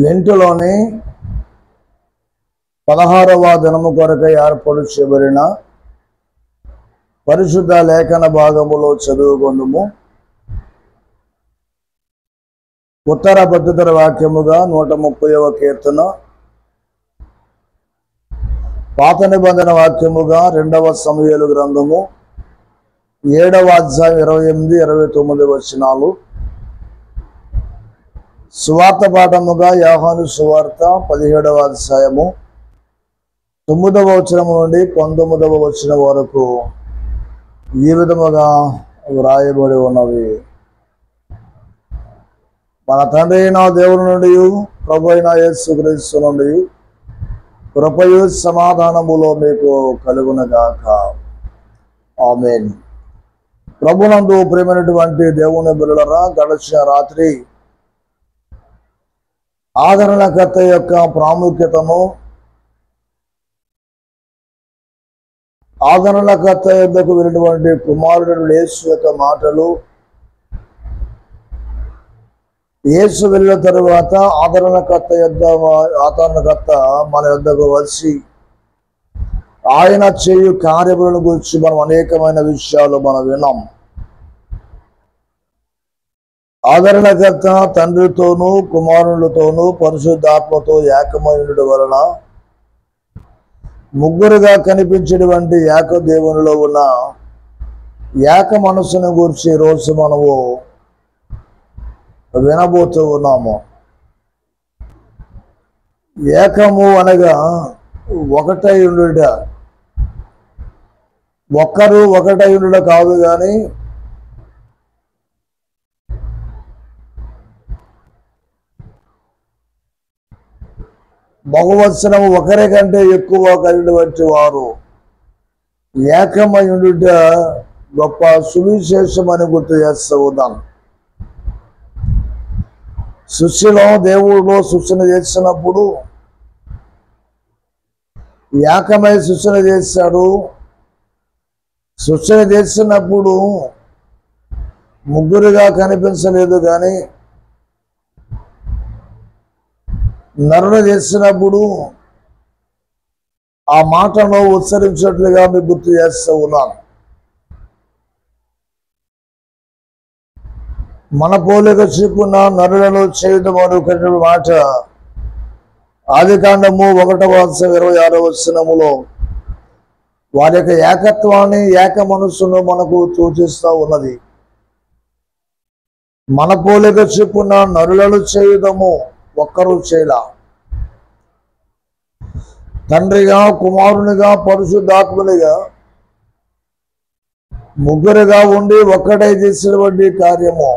లెంటులోని 16వ దినము కొరకై ఏర్పాటు చేయబడిన పరిశుద్ధ లేఖన భాగములో చదువుకొందుము. ఉత్తర ప్రత్యుత్తర వాక్యముగా 130వ కీర్తన, పాత నిబంధన వాక్యముగా 2వ సమూయేలు గ్రంథము 7వ అధ్యాయం 28-29 వచనాలు, సువార్త పాఠముగా యోహాను సువార్త 17వ అధ్యాయము 9వ వచనము నుండి 19వ వచనం వరకు ఈ విధముగా వ్రాయబడి ఉన్నవి. మన తండ్రి అయిన దేవుని నుండి, ప్రభు అయిన యేసుక్రీస్తు నుండి కృపయు సమాధానములో మీకు కలుగునగాక. ఆమేన్. ప్రభునందు ప్రియమైనటువంటి దేవుని బిడ్డలారా, గడిచిన రాత్రి ఆదరణకర్త యొక్క ప్రాముఖ్యతను, ఆదరణకర్త యొద్దకు వెళ్ళినటువంటి కుమారుడు యేసు యొక్క మాటలు, యేసు వెళ్ళిన తరువాత ఆదరణకర్త మన యొద్దకు వచ్చి ఆయన చేయు కార్యములను గురించి మనం అనేకమైన విషయాలు మనం విన్నాం. ఆదరణకర్త తండ్రితోనూ కుమారులతోనూ పరిశుద్ధాత్మతో ఏకమైనడు వలన ముగ్గురుగా కనిపించేటువంటి ఏక దేవునిలో ఉన్న ఏక మనసును గురించి ఈరోజు మనము వినబోతూ ఉన్నాము. ఏకము అనగా ఒకటై ఉండుట, ఒక్కరు ఒకటై ఉండుట కాదు, కానీ బహువచనము ఒకరి కంటే ఎక్కువ కలిగినటువంటి వారు ఏకమై ఉండుట గొప్ప సువిశేషమని గుర్తు చేస్తూ ఉన్నాం. సృష్టిలో దేవుడు సృష్టిని చేసినప్పుడు ఏకమై సృష్టిని చేశాడు. సృష్టిని చేసినప్పుడు ముగ్గురుగా కనిపించలేదు, కానీ నరుని చేసినప్పుడు ఆ మాటను ఉచ్చరించినట్లుగా మీకు గుర్తు చేస్తూ ఉన్నాను. మన పోలిక చొప్పున నరులను చేయడం మరొకటి మాట ఆదికాండము 1వ అధ్యాయం 26వ వచనములో వారి యొక్క ఏకత్వాన్ని, ఏక మనస్సును మనకు సూచిస్తూ ఉన్నది. మన పోలిక చొప్పున నరులను చేయడము ఒక్కరు చేయలా. తండ్రిగా, కుమారునిగా, పరిశుద్ధాత్మునిగా ముగ్గురుగా ఉండి ఒక్కటై చేసినటువంటి కార్యము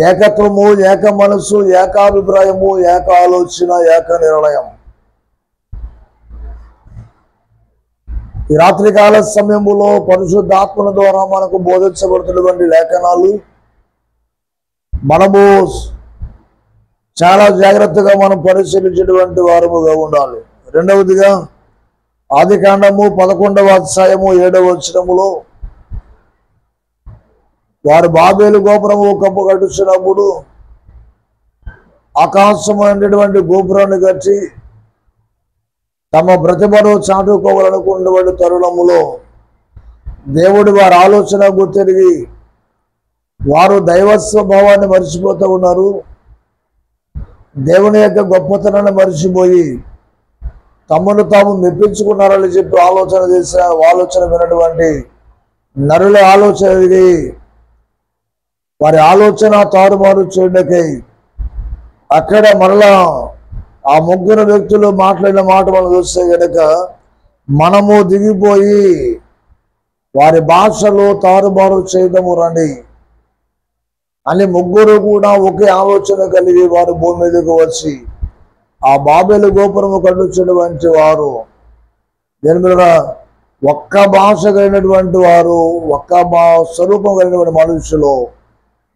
ఏకత్వము, ఏక మనస్సు, ఏకాభిప్రాయము, ఏక ఆలోచన, ఏక నిర్ణయం. ఈ రాత్రికాల సమయములో పరిశుద్ధాత్మల ద్వారా మనకు బోధించబడుతున్నటువంటి లేఖనాలు మనము చాలా జాగ్రత్తగా మనం పరిశీలించేటువంటి వారముగా ఉండాలి. రెండవదిగా ఆదికాండము 11వ అధ్యాయము 7వ వచనములో వారు బాబేలు గోపురము కప్పు కట్టుచున్నప్పుడు ఆకాశమైనటువంటి గోపురాన్ని కట్టి తమ ప్రతిభను చాటుకోవాలనుకున్నటువంటి తరుణములో దేవుడు వారి ఆలోచన గుర్తెరిగి వారు దైవ స్వభావాన్ని మర్చిపోతూ ఉన్నారు. దేవుని యొక్క గొప్పతనాన్ని మర్చిపోయి తమను తాము మెప్పించుకున్నారని చెప్పి ఆలోచన వినటువంటి నరుల ఆలోచన ఇది. వారి ఆలోచన తారుమారు చేయడానికై అక్కడ మరలా ఆ ముగ్గురు వ్యక్తులు మాట్లాడిన మాట మనం చూస్తే కనుక మనము దిగిపోయి వారి భాషలో తారుమారు చేయడము రండి అని ముగ్గురు కూడా ఒకే ఆలోచన కలిగి వారు భూమి మీదకు వచ్చి ఆ బాబేలు గోపురము కట్టుచున్నటువంటి వారు, దీని మీద ఒక్క భాష కలిగినటువంటి వారు, ఒక్క స్వరూపం కలిగినటువంటి మనుషులు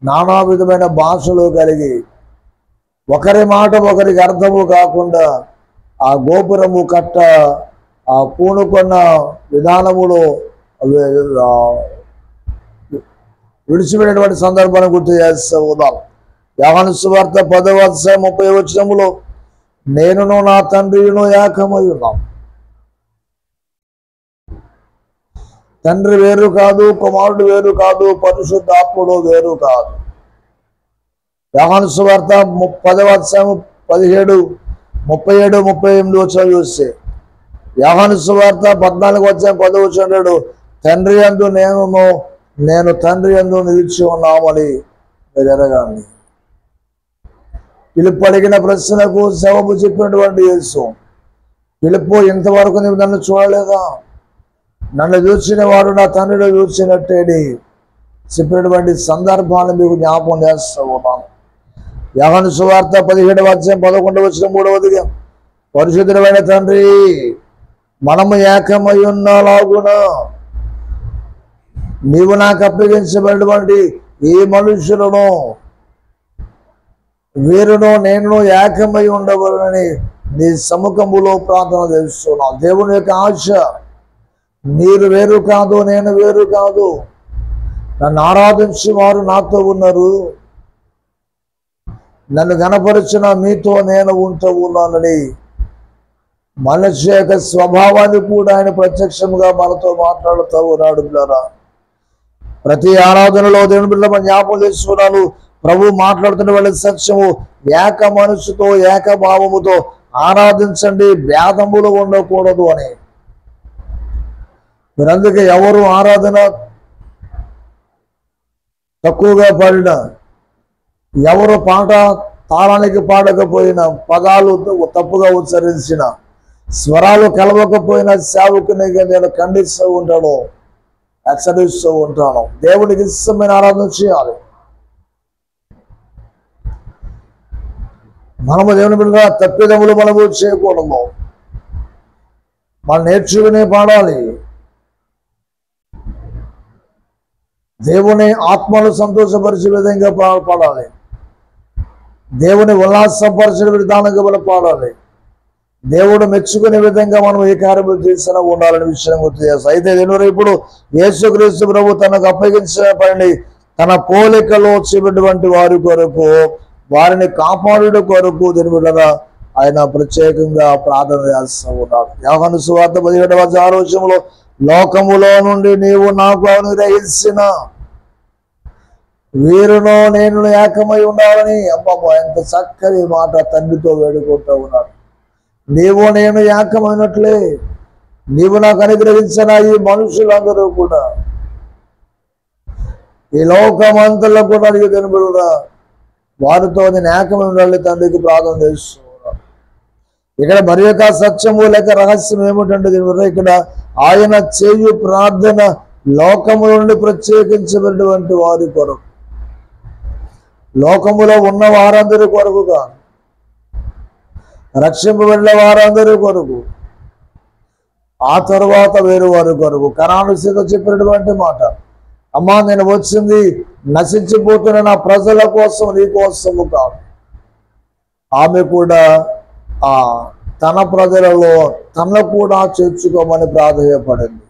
నానా విధమైన భాషలు కలిగి ఒకరి మాట ఒకరికి అర్థము కాకుండా ఆ గోపురము కట్ట ఆ పూనుకున్న విధానములో విడిచిపెట్టినటువంటి సందర్భాన్ని గుర్తు చేస్తూ ఉన్నాం. యోహాను సువార్త 10వ అధ్యాయం 30వ వచనములో నేనును నా తండ్రియును ఏకమై ఉన్నాం. తండ్రి వేరు కాదు, కుమారుడు వేరు కాదు, పరిశుద్ధాత్ముడు వేరు కాదు. యోహాను సువార్త 10వ అధ్యాయం 17, 37, 38 వచనాలు చూస్తే యోహాను సువార్త 14వ అధ్యాయం 10వ వచనం తండ్రి యందు నేను తండ్రి యందు నిలిచి ఉన్నామని మీరు ఎరగండి. పిలుపు అడిగిన ప్రశ్నకు జవాబు చెప్పినటువంటి యేసు, పిలుపు ఇంతవరకు నువ్వు నన్ను చూడలేదా? నన్ను చూసిన వాడు నా తండ్రిని చూసినట్టేని చెప్పినటువంటి సందర్భాన్ని మీకు జ్ఞాపకం చేస్తూ ఉన్నాను. యోహాను సువార్త 17వ అధ్యాయం 11వ వచనం 3వదిగా పరిశుద్ధుడైన తండ్రి, మనము ఏకమై ఉన్నలాగున నీవు నాకు అప్పగించబడినటువంటి ఈ మనుషులను వీరును నేను ఏకమై ఉండవలనని నీ సముఖములో ప్రార్థన చేస్తున్నాం. దేవుని యొక్క ఆశ, మీరు వేరు కాదు, నేను వేరు కాదు, నన్ను ఆరాధించి వారు నాతో ఉన్నారు, నన్ను గణపరిచిన మీతో నేను ఉంటూ ఉన్నానని మనిషి యొక్క స్వభావాన్ని కూడా ఆయన ప్రత్యక్షంగా మనతో మాట్లాడుతూ ఉన్నాడు. బిడ్డలారా, ప్రతి ఆరాధనలో దేవుని బిడ్డల జ్ఞాపకం చేసుకున్నాను. ప్రభు మాట్లాడుతున్న వాళ్ళ సత్యము, ఏక మనసుతో ఏకభావముతో ఆరాధించండి, భేదములు ఉండకూడదు అని. మీరు అందుకే ఎవరు ఆరాధన తక్కువగా పాడినా, ఎవరు పాట తాళానికి పాడకపోయినా, పదాలు తప్పుగా ఉచ్చరించిన, స్వరాలు కలవకపోయినా సేవకుని నేను ఖండిస్తూ ఉంటాను, హెచ్చరిస్తూ ఉంటాను. దేవునికి ఇష్టమైన ఆరాధన చేయాలి. మనము దేవుని బిడ్డ తప్పిదములు మనము చేయకూడదు. మనం నేర్చుకునే పాడాలి. దేవుని ఆత్మను సంతోషపరిచే విధంగా పాడాలి. దేవుని ఉల్లాసపరిచిన విధానంగా మనం పాడాలి. దేవుడు మెచ్చుకునే విధంగా మనం ఏ కార్యములు చేసినా ఉండాలని విషయం గుర్తు చేస్తాం. అయితే దేవుడు ఇప్పుడు యేసుక్రీస్తు ప్రభు తనకు అప్పగించిన పనిని తన పోలికలో చేపట్టినటువంటి వారి కొరకు, వారిని కాపాడు కొరకు దేవుడుగా ఆయన ప్రత్యేకంగా ప్రార్థన చేస్తూ ఉన్నాడు. యోహాను సువార్త 17వ అధ్యాయంలో లోకములో నుండి నీవు నాకు అనుగ్రహించిన వీరును నేను ఏకమై ఉండాలని. అబ్బా, ఎంత చక్కని మాట తండ్రితో వేడుకుంటూ ఉన్నాడు. నీవు నేను ఏకమైనట్లే నీవు నాకు అనుగ్రహించిన ఈ మనుషులందరూ కూడా, ఈ లోకమంతలో కూడా నీకు కనబడురా, వారితో నేను ఏకమై ఉండాలి తండ్రికి ప్రార్థన చేస్తున్నాను. ఇక్కడ మరి యొక్క సత్యము లేక రహస్యం ఏమిటంటే ఇక్కడ ఆయన చేయు ప్రార్థన లోకము నుండి ప్రత్యేకించబడినటువంటి వారి కొరకు, లోకములో ఉన్న వారందరి కొరకు కాదు, రక్షింపబడిన వారందరి కొరకు, ఆ తరువాత వేరు వారి కొరకు. కనానుసీత చెప్పినటువంటి మాట, అమ్మా నేను వచ్చింది నశించిపోతున్న నా ప్రజల కోసం, నీ కోసము కాదు. ఆమె కూడా తన ప్రజలలో తన కూడా చేర్చుకోమని ప్రాధేయపడింది.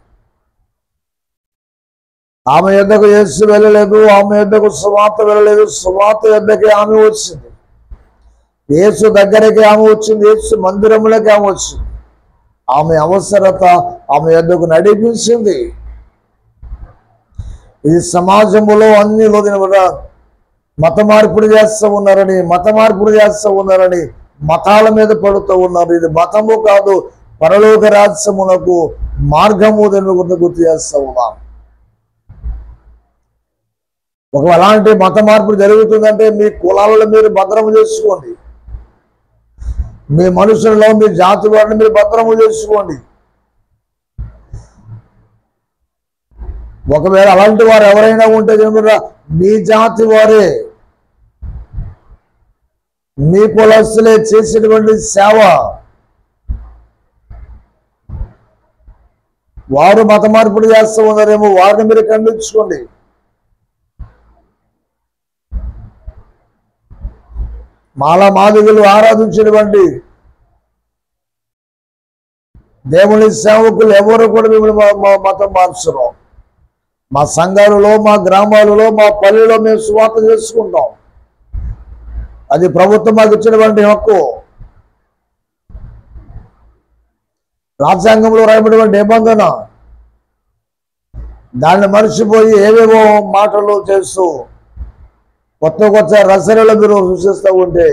ఆమె యొద్దకు యేసు వెళ్ళలేదు, ఆమె యొద్దకు సువార్త వెళ్ళలేదు, సువార్త యొద్దకి ఆమె వచ్చింది. యేసు దగ్గరికి ఆమె వచ్చింది, యేసు మందిరంలోకి ఆమె వచ్చింది. ఆమె అవసరత ఆమె యొద్దకు నడిపించింది. ఇది సమాజంలో అన్నిలో మత మార్పుడు చేస్తూ ఉన్నారని మతాల మీద పడుతూ ఉన్నారు. ఇది మతము కాదు, పరలోక రాజ్యమునకు మార్గము గుర్తు చేస్తూ ఉన్నారు. ఒకవేళ అలాంటి మత మార్పులు జరుగుతుందంటే మీ కులాలలో మీరు భద్రము చేసుకోండి, మీ మనుషులలో మీ జాతి వారిని మీరు భద్రము చేసుకోండి. ఒకవేళ అలాంటి వారు ఎవరైనా ఉంటే మీ జాతి వారే, మీ కులస్తులే చేసేటువంటి సేవ, వారు మత మార్పులు చేస్తూ ఉన్నారేమో, వారిని మీరు ఖండించుకోండి. మాదిగలు ఆరాధించినటువంటి దేవుని సేవకులు ఎవరు కూడా మిమ్మల్ని మతం మార్చరు. మా సంఘాలలో, మా గ్రామాలలో, మా పల్లెలో మేము సువార్త చేసుకుంటాం. అది ప్రభుత్వం మాకు ఇచ్చినటువంటి హక్కు. రాజ్యాంగంలో రాయబడినటువంటి నిబంధన. దాన్ని మర్చిపోయి ఏవేవో మాటలు చేస్తూ కొత్త రచనలు మీరు సృష్టిస్తూ ఉంటే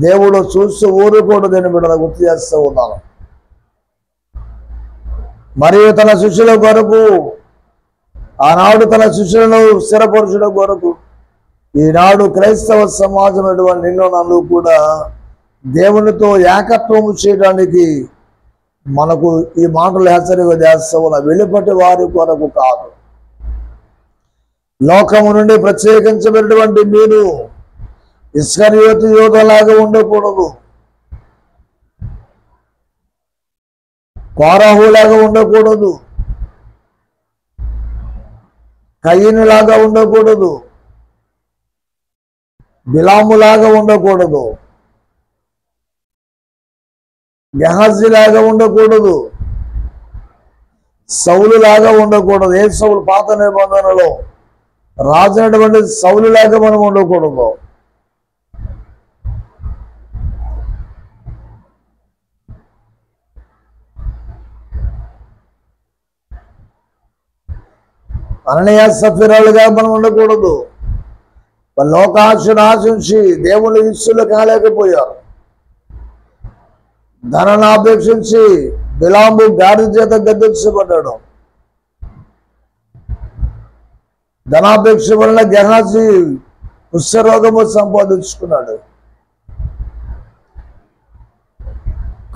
దేవుడు చూస్తూ ఊరుకోవడం బిడ్డలు గుర్తు చేస్తూ ఉన్నాను. మరియు తన శిష్యుల కొరకు ఆనాడు తన శిష్యులను స్థిరపరచడం కొరకు ఈనాడు క్రైస్తవ సమాజం నిన్ను నన్ను కూడా దేవునితో ఏకత్వం చేయడానికి మనకు ఈ మాటలు హెచ్చరిక చేస్తూ ఉన్న వెలుపటి వారి కొరకు కాదు. లోకము నుండి ప్రత్యేకించబడినటువంటి మీరు ఇస్కరియోతు యోధలాగా ఉండకూడదు, కోరహులాగా ఉండకూడదు, కయీనులాగా ఉండకూడదు, బిలాములాగా ఉండకూడదు, గెహాజీలాగా ఉండకూడదు, సౌలులాగా ఉండకూడదు. ఏ సౌలు? పాత నిబంధనలో రాజైనటువంటి సౌలులాగా మనం ఉండకూడదు. అననీయ సఫీరాలుగా మనం ఉండకూడదు. లోకాశను ఆశించి దేవుని ఇస్సులు కాలేకపోయారు. ధనాన్ని అపేక్షించి బిలాము గాడి చేత గద్దించబడ్డాడు. ధనాపేక్ష వలన గెహాజీ కుష్ఠరోగము సంపాదించుకున్నాడు.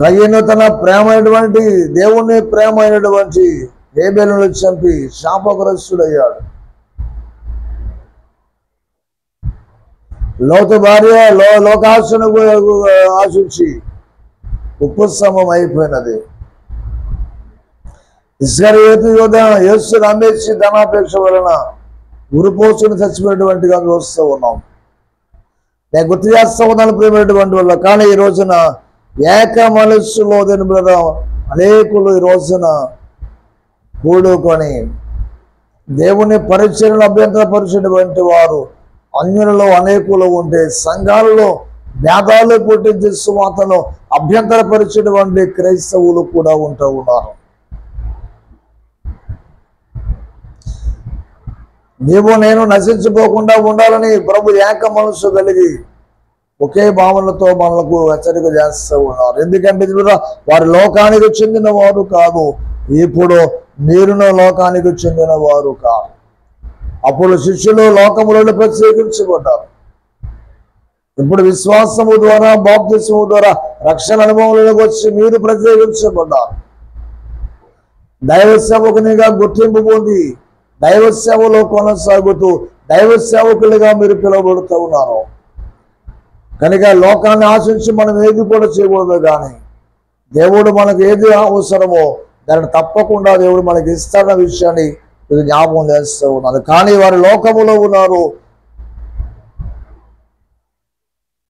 కయీను తన ప్రేమైనటువంటి దేవుని ప్రేమైనటువంటి హేబేలును చంపి శాపగ్రస్తుడయ్యాడు. లోతు భార్య లోకాశను ఆశించి ఉపశమం అయిపోయినది. ఇస్కరియోతు యోధ యేసు నమ్మేసి ధనాపేక్ష వలన ఉరిపోసుకుని చచ్చిపోయినటువంటిగా చూస్తూ ఉన్నాం. నేను గుర్తు చేస్తూ ఉన్నాను ప్రియమైనటువంటి వల్ల. కానీ ఈ రోజున ఏక మనస్సులో అనేకులు ఈ రోజున కూడుకొని దేవుని పరిచయను అభ్యంతరపరిచినటువంటి వారు అన్యులలో అనేకులు ఉంటే సంఘాలలో భేదాలు పుట్టించే సువార్తను అభ్యంతరపరిచినటువంటి క్రైస్తవులు కూడా ఉంటూ ఉన్నారు. నీవు నేను నశించిపోకుండా ఉండాలని ప్రభు ఏక మనస్సు కలిగి ఒకే భావనతో మనకు హెచ్చరిక చేస్తూ ఉన్నారు. ఎందుకంటే వారు లోకానికి చెందిన వారు కాదు, ఇప్పుడు మీరును లోకానికి చెందిన వారు కాదు. అప్పుడు శిష్యులు లోకములను ప్రత్యేకించబడ్డారు. ఇప్పుడు విశ్వాసము ద్వారా బాప్తిస్మము ద్వారా రక్షణ అనుభవంలోకి వచ్చి మీరు ప్రత్యేకించబడ్డారు. దైవ సేవకునిగా గుర్తింపు పొంది దైవ సేవలో కొనసాగుతూ దైవ సేవకులుగా మీరు పిలువబడుతూ ఉన్నారు. కనుక లోకాన్ని ఆశించి మనం ఏది కూడా చేయకూడదు. కానీ దేవుడు మనకు ఏది అవసరమో దాన్ని తప్పకుండా దేవుడు మనకి ఇస్తాడన్న విషయాన్ని ఇది జ్ఞాపకం చేస్తూ ఉన్నారు. కానీ వారు లోకములో ఉన్నారు,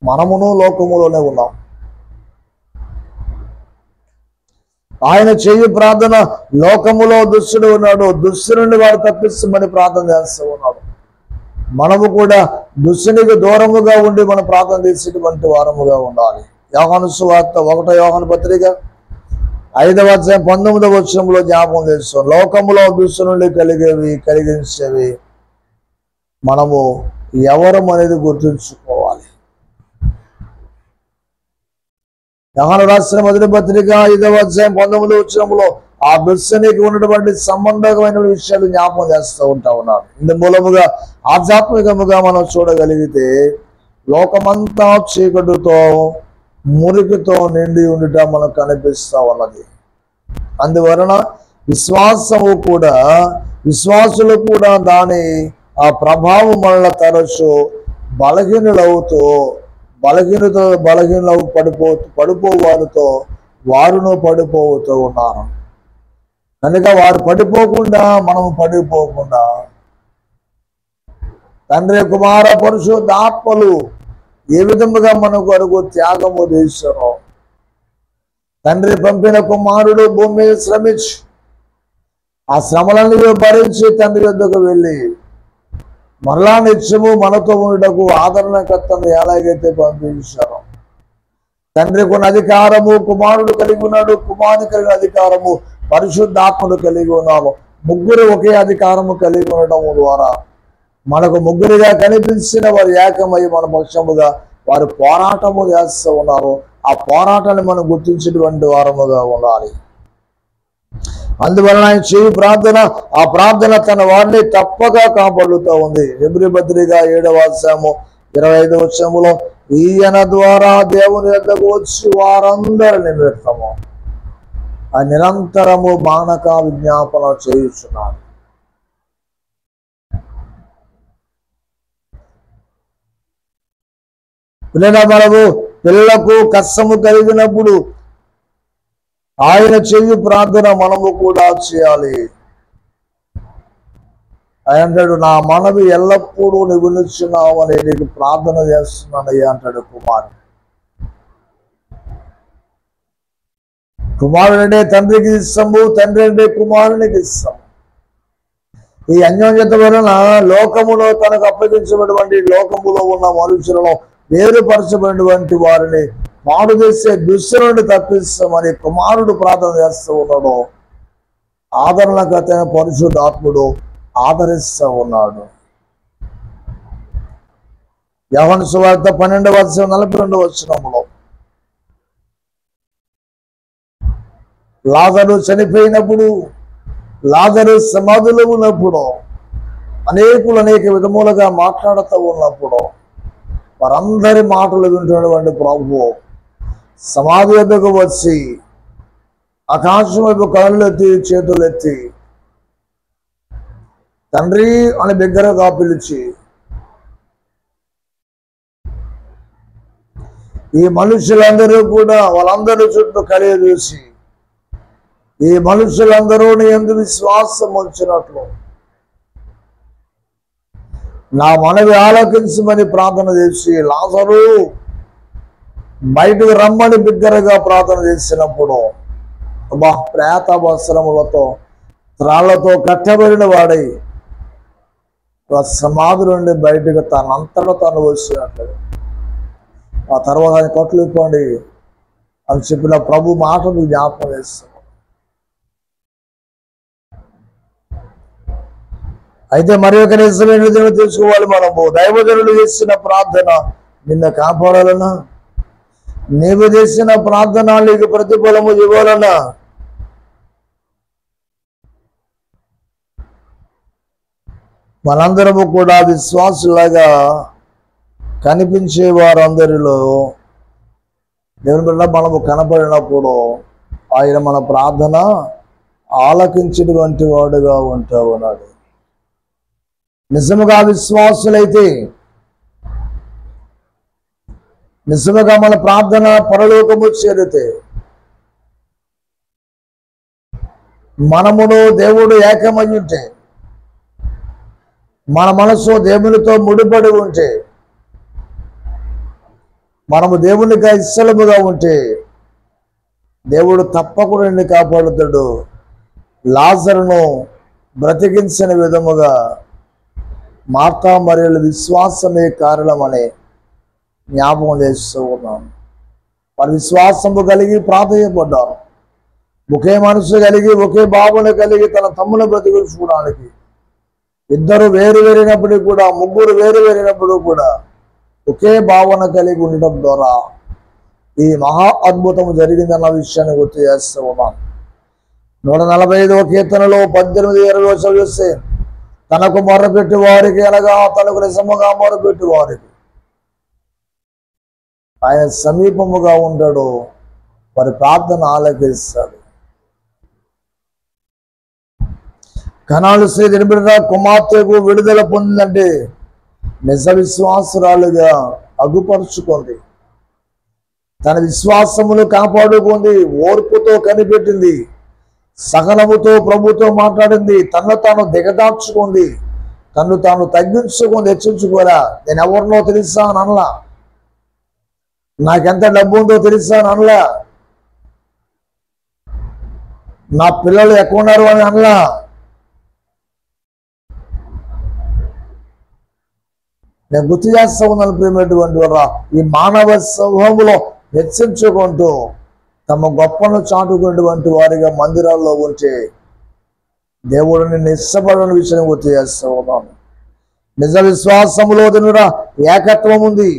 మనమును లోకములోనే ఉన్నాం. ఆయన చెయ్యి ప్రార్థన లోకములో దుష్టుడు ఉన్నాడు, దుష్టు నుండి వాడు తప్పిస్తామని ప్రార్థన చేస్తూ ఉన్నాడు. మనము కూడా దుష్టునికి దూరముగా ఉండి మనం ప్రార్థన చేసేటువంటి వారముగా ఉండాలి. యోహాను సువార్త 1వ యోహాను పత్రిక 5వ అధ్యాయం 19వ వచనంలో జ్ఞాపకం చేస్తాం. లోకములో దుష్టు నుండి కలిగించేవి మనము ఎవరం అనేది గుర్తుంచుకోవాలి. యోహాను రాసిన మొదటి పత్రిక 5వ అధ్యాయం 19వ వచనంలో ఆ దుష్టునికి ఉన్నటువంటి సంబంధమైన విషయాలు జ్ఞాపకం చేస్తూ ఉంటా ఉన్నాడు. ఇందు మూలముగా ఆధ్యాత్మికముగా మనం చూడగలిగితే లోకమంతా చీకటితో మురికితో నిండి ఉండటం మనకు కనిపిస్తూ ఉన్నది. అందువలన విశ్వాసులు కూడా దాని ఆ ప్రభావం వలన తరచు బలహీనులవుతూ పడిపోవారితో వారును పడిపోతూ ఉన్నారు. కనుక వారు పడిపోకుండా మనము పడిపోకుండా తండ్రి కుమార పరిశుద్ధ ఆత్మలు ఏ విధముగా మన కొరకు త్యాగము చేశారో, తండ్రి పంపిన కుమారుడు భూమి మీద శ్రమించి ఆ శ్రమలన్నీ భరించి తండ్రి వద్దకు వెళ్ళి మరలా నిత్యము మనతో ఉండటకు ఆదరణకర్తను ఎలాగైతే పంపించారో, తండ్రికి ఉన్న అధికారము కుమారుడు కలిగి ఉన్నాడు, కుమారుడు కలిగిన అధికారము పరిశుద్ధాత్ముడు కలిగి ఉన్నారు. ముగ్గురు ఒకే అధికారము కలిగి ఉండటం ద్వారా మనకు ముగ్గురిగా కనిపించిన వారు ఏకమై మన పక్షముగా వారు పోరాటము చేస్తూ ఉన్నారు. ఆ పోరాటాన్ని మనం గుర్తించేటువంటి వారముగా ఉండాలి. అందువలన ఆయన చేయి ప్రార్థన, ఆ ప్రార్థన తన వారిని తప్పక కాపాడుతూ ఉంది. హెబ్రీ పత్రిక 7వ అధ్యాయము 25వ వచనములో, ఈయన ద్వారా దేవుని యొద్దకు వచ్చి వారందరి నిమిత్తము ఆ నిరంతరము మానక విజ్ఞాపన చేయుచున్నాడు. మనము పిల్లలకు కష్టము కలిగినప్పుడు ఆయన చెయ్యి ప్రార్థన మనము కూడా చేయాలి. ఆయన అంటాడు, నా మనవి ఎల్లప్పుడూ నువ్వు నిలుచున్నావు అని నీకు ప్రార్థన చేస్తున్నానయ్యా అంటాడు కుమారుడు. కుమారుడు అంటే తండ్రికి ఇష్టము, తండ్రి అంటే కుమారునికి ఇష్టము. ఈ అన్యోన్యత వలన లోకములో తనకు అప్పగించబడినటువంటి లోకములో ఉన్న మనుషులను వేరుపరచబడినటువంటి వారిని పాడు చేసే దుష్టు నుండి తప్పిస్తామని కుమారుడు ప్రార్థన చేస్తూ ఉన్నాడు. ఆదరణకర్త పరిశుద్ధాత్ముడు ఆదరిస్తూ ఉన్నాడు. యోహాను సువార్త 12వ అధ్యాయం 42వ వచనములో, లాజరు చనిపోయినప్పుడు, లాజరు సమాధిలో ఉన్నప్పుడు, అనేకులు అనేక విధములుగా మాట్లాడుతూ ఉన్నప్పుడు వారందరి మాటలు వింటున్నటువంటి ప్రభువు సమాధి వద్దకు వచ్చి ఆకాశం వైపు కళ్ళెత్తి చేతులెత్తి తండ్రి అని బిగ్గరగా పిలిచి, ఈ మనుషులందరూ కూడా వాళ్ళందరి చుట్టూ కలిగి చూసి, ఈ మనుషులందరూ నీ యందు విశ్వాసం ఉంచినట్లు నా మనవి ఆలకించమని ప్రార్థన చేసి, లాజరు బయటకు రమ్మని బిగ్గరగా ప్రార్థన చేసినప్పుడు ప్రేత వస్త్రములతో త్రాళ్లతో కట్టబడిన వాడై సమాధి నుండి బయటకు తనంతటా తను వచ్చినట్లు, ఆ తర్వాత ఆయన కొట్లు ఇప్పండి అని చెప్పిన ప్రభు మాటను జ్ఞాపకం చేస్తాం. అయితే మరి ఒక నిజమైన తెలుసుకోవాలి. మనము దైవజనులు చేసిన ప్రార్థన నిన్ను కాపాడాలన్నా, నీవు చేసిన ప్రార్థన నీకు ప్రతిఫలము ఇవ్వాలన్నా, మనందరము కూడా విశ్వాసులాగా కనిపించే వారందరిలో దేవుని బిడ్డ మనము కనపడినప్పుడు ఆయన మన ప్రార్థన ఆలకించినటువంటి వాడుగా ఉంటా ఉన్నాడు. నిజముగా విశ్వాసులైతే, నిజముగా మన ప్రార్థన పరలోకము చేరితే, మనమును దేవుడు ఏకమై ఉంటే, మన మనసు దేవునితో ముడిపడి ఉంటే, మనము దేవునికి ఇష్టముగా ఉంటే దేవుడు తప్పకుండా నిన్ను కాపాడుతాడు. లాజరును బ్రతికించిన విధముగా మార్తా మరియల విశ్వాసమే కారణమని జ్ఞాపకం చేస్తూ ఉన్నాను. వారి విశ్వాసము కలిగి ప్రార్థయపడ్డారు. ఒకే మనసు కలిగి, ఒకే భావన కలిగి తన తమ్ముని బ్రతికించుకోవడానికి ఇద్దరు వేరు వేరినప్పుడు కూడా, ముగ్గురు వేరు వేరినప్పుడు కూడా ఒకే భావన కలిగి ఉండటం ద్వారా ఈ మహా అద్భుతం జరిగిందన్న విషయాన్ని గుర్తు చేస్తూ ఉన్నాను. 145వ కీర్తనలో 18-20 చదివిస్తే, తనకు మొరపెట్టి వారికి అనగా తనకు నిజముగా మొరపెట్టి వారికి ఆయన సమీపముగా ఉంటాడు, వారి ప్రార్థన ఆలకిస్తాడు. కనాను స్త్రీ నిలబడిన కుమార్తెకు విడుదల పొందిందంటే నిజ విశ్వాసురాలుగా అగుపరుచుకుంది, తన విశ్వాసమును కాపాడుకుంది, ఓర్పుతో కనిపెట్టింది, సహనముతో ప్రభుతో మాట్లాడింది, తన్ను తాను దిగదార్చుకుంది, తన్ను తాను తగ్గించుకుంది. హెచ్చించుకోరా, నేను ఎవరినో తెలుసా అని అనలా, నాకెంత డబ్బు ఉందో తెలుసా అని అనలా, నా పిల్లలు ఎక్కడున్నారు అని అనలా. నేను గుర్తు చేస్తా ఉన్నాను ప్రేమటువంటి వారా, ఈ మానవ స్వభావంలో హెచ్చించుకుంటూ తమ గొప్పను చాటుకున్నటువంటి వారిగా మందిరాల్లో ఉంటే దేవుడు నిన్ను ఇష్టపడని విషయం గుర్తు చేస్తా ఉన్నాను. నిజ విశ్వాసములో దినురా ఏకత్వం ఉంది.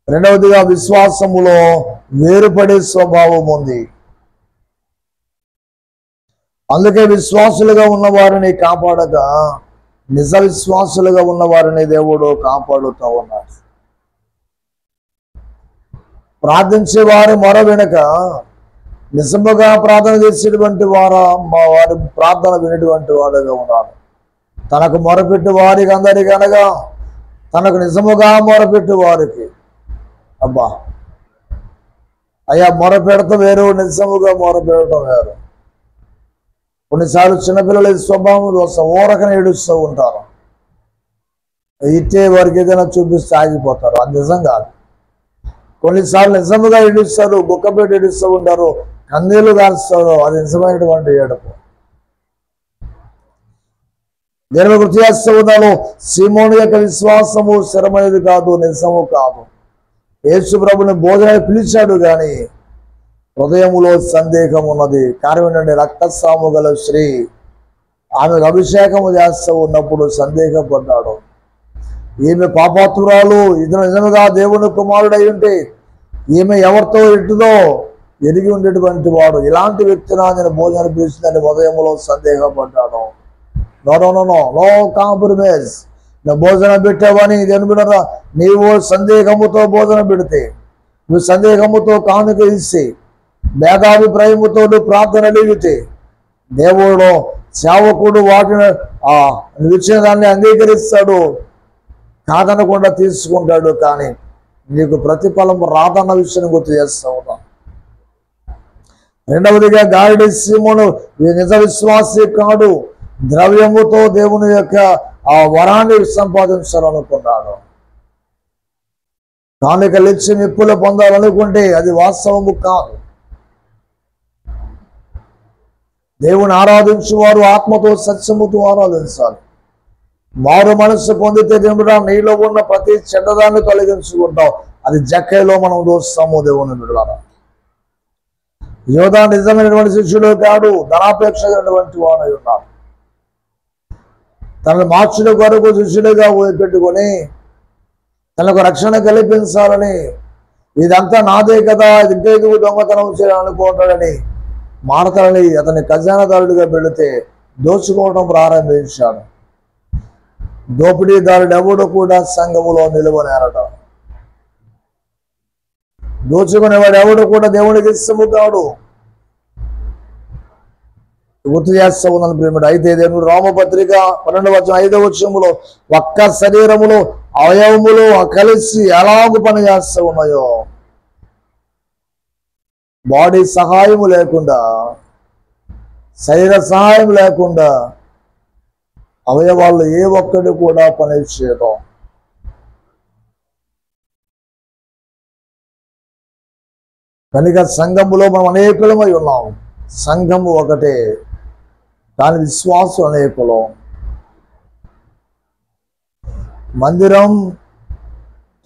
రెండవదిగా విశ్వాసములో వేరుపడే స్వభావం ఉంది. అందుకే విశ్వాసులుగా ఉన్న వారిని కాపాడక నిజ విశ్వాసులుగా ఉన్న వారిని దేవుడు కాపాడుతూ ఉన్నాడు. ప్రార్థించే వారి మొర వెనుక నిజముగా ప్రార్థన చేసేటువంటి వారి ప్రార్థన వినేటువంటి వాడుగా ఉన్నాడు. తనకు మొరపెట్టు వారికి అందరికీ అనగా తనకు నిజముగా మొరపెట్టు వారికి, అబ్బా అయ్యా మొరపెడతాం వేరు, నిజముగా మొరపెడటం వేరు. కొన్నిసార్లు చిన్నపిల్లలు స్వభావం కోసం ఊరకనే ఏడుస్తూ ఉంటారు. ఇట్టే వారికి ఏదైనా చూపిస్తే ఆగిపోతారు. అది నిజం కాదు. కొన్నిసార్లు నిజముగా ఏడుస్తారు, గుక్కపెట్టి ఏడుస్తూ ఉంటారు, కన్నీళ్లు కాలుస్తారు. అది నిజమైనటువంటి ఏడుపు. నేను గుర్తు చేస్తూ ఉన్నాను, సీమోను యొక్క విశ్వాసము స్థిరమైనది కాదు, నిజము కాదు. యేసు ప్రభుని భోజనాన్ని పిలిచాడు కానీ హృదయములో సందేహం ఉన్నది. కారణం ఏంటంటే రక్తస్రావము గల స్త్రీ ఆమెకు అభిషేకము చేస్తూ ఉన్నప్పుడు సందేహపడ్డాడు. ఈమె పాపాత్మురాలు, ఇతను నిజముగా దేవుని కుమారుడై ఉంటే ఈమె ఎవరితో ఇంటిదో ఎరిగి ఉండేటువంటి వాడు. ఇలాంటి వ్యక్తినా నేను భోజనాన్ని పిలిచిందని హృదయంలో సందేహపడ్డాడు. No no no no no compromise. నువ్వు భోజనం పెట్టావని అనుకున్నారా? నీవు సందేహముతో భోజనం పెడితే, నువ్వు సందేహముతో కానుక ఇస్తే, భేదాభిప్రాయముతో నువ్వు ప్రార్థన అడిగితే దేవుడు సేవకుడు వాటిని ఇచ్చిన దాన్ని అంగీకరిస్తాడు, కాదనకుండా తీసుకుంటాడు. కానీ నీకు ప్రతిఫలం రాదన్న విషయాన్ని గుర్తు చేస్తా ఉన్నాం. రెండవదిగా గాడిద సీమోను నిజ విశ్వాసి కాడు, ద్రవ్యముతో దేవుని యొక్క ఆ వరాన్ని సంపాదించాలనుకున్నాడు. కానుకలిచ్చి మెప్పులు పొందాలనుకుంటే అది వాస్తవము కాదు. దేవుని ఆరాధించేవారు ఆత్మతో సత్యముతో ఆరాధించాలి. మారు మనస్సు పొందితే దేవుడా నీలో ఉన్న ప్రతి చెడ్డదాన్ని తొలగించుకుంటాం. అది జక్కైలో మనం చూస్తాము. దేవుని బిడ్డలారా, యోధా నిజమైనటువంటి శిష్యుడు కాడు, ధనాపేక్షటువంటి వాడై ఉన్నాడు. తనను మార్చుల కొరకు శిష్యుడిగా పెట్టుకొని తనకు రక్షణ కల్పించాలని, ఇదంతా నాదే కదా, ఇది ఇంకెందుకు దొంగతనం చేయాలనుకుంటాడని మారతాడని అతని ఖజానాదారుడిగా పెడితే దోచుకోవడం ప్రారంభించాడు. దోపిడీదారుడు ఎవడు కూడా సంఘములో నిలువనేరట. దోచుకునేవాడు ఎవడు కూడా దేవునికి ఇష్టము కాడు. గుర్తు చేస్తూ ఉన్నాను ప్రేమిడు. అయితే దేవుడు రోమపత్రిక 12:5 ఒక్క శరీరములో అవయవములు కలిసి ఎలాగ పని చేస్తూ ఉన్నాయో, బాడీ సహాయము లేకుండా, శరీర సహాయం లేకుండా అవయవాళ్ళు ఏ ఒక్కటి కూడా పని చేయడం. కనుక సంఘములో మనం అనేకులమై ఉన్నాం. సంఘము ఒకటే, కానీ విశ్వాసం అనేకులం. మందిరం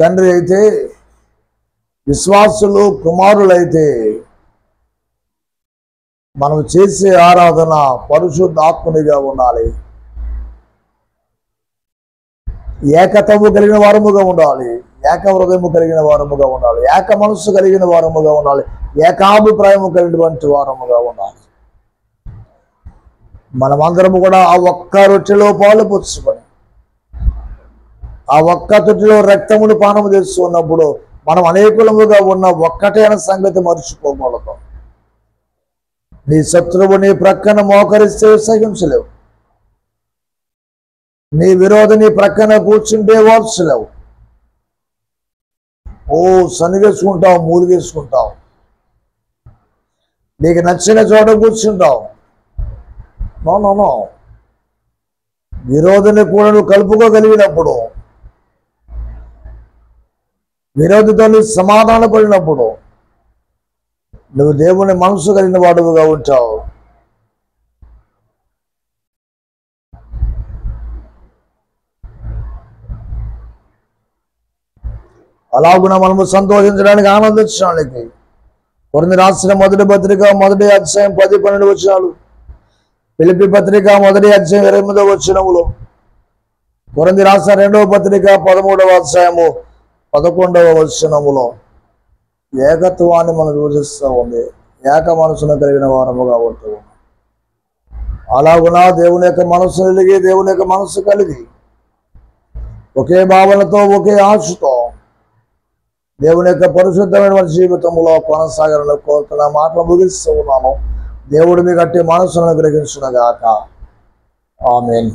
తండ్రి అయితే, విశ్వాసులు కుమారులైతే మనం చేసే ఆరాధన పరిశుద్ధాత్మునిగా ఉండాలి. ఏకతము కలిగిన వారముగా ఉండాలి, ఏక హృదయము కలిగిన వారముగా ఉండాలి, ఏక మనస్సు కలిగిన వారముగా ఉండాలి, ఏకాభిప్రాయము కలిగినటువంటి వారముగా ఉండాలి. మనమందరము కూడా ఆ ఒక్క రొట్టెలో పాలు పుచ్చుకొని ఆ ఒక్క తొట్టిలో రక్తమును పానము చేస్తున్నప్పుడు మనం అనేకులముగా ఉన్న ఒక్కటే అనే సంగతి మర్చిపోకూడదు. నీ శత్రువు నీ ప్రక్కన మోకరిస్తే సహించలేవు, నీ విరోధి నీ ప్రక్కన కూర్చుంటే ఓర్చలేవు. సనిగేసుకుంటావు, మూలిగేసుకుంటావు, నీకు నచ్చిన చోట కూర్చుంటావు. No no no. విరోధిని కూడా నువ్వు కలుపుకోగలిగినప్పుడు, విరోధితో నువ్వు సమాధాన పడినప్పుడు నువ్వు దేవుని మనసు కలిగిన వాడుగా ఉంటావు. అలాగున మనము సంతోషించడానికి, ఆనందించడానికి కొరింథీ రాసిన మొదటి పత్రిక 1వ అధ్యాయం 10-12 వచనాలు, ఫిలిప్పీ పత్రిక 1వ అధ్యాయం 28వ వచనములో, కొరింథీ రాసిన 2వ పత్రిక 13వ అధ్యాయము 11వ వచనములో ఏకత్వాన్ని మనం సూచిస్తూ ఉంది. ఏక మనసును కలిగిన వారముగా ఉంటుంది. అలాగున దేవుని యొక్క మనసు కలిగి, దేవుని యొక్క మనసు కలిగి ఒకే భావనతో, ఒకే ఆశతో దేవుని యొక్క పరిశుద్ధమైన జీవితంలో కొనసాగాలని కోరుతున్న మాటలు ముగిస్తూ ఉన్నాను. దేవుడు మీకు అట్టి మనసును గ్రహించునుగాక. ఆమేన్.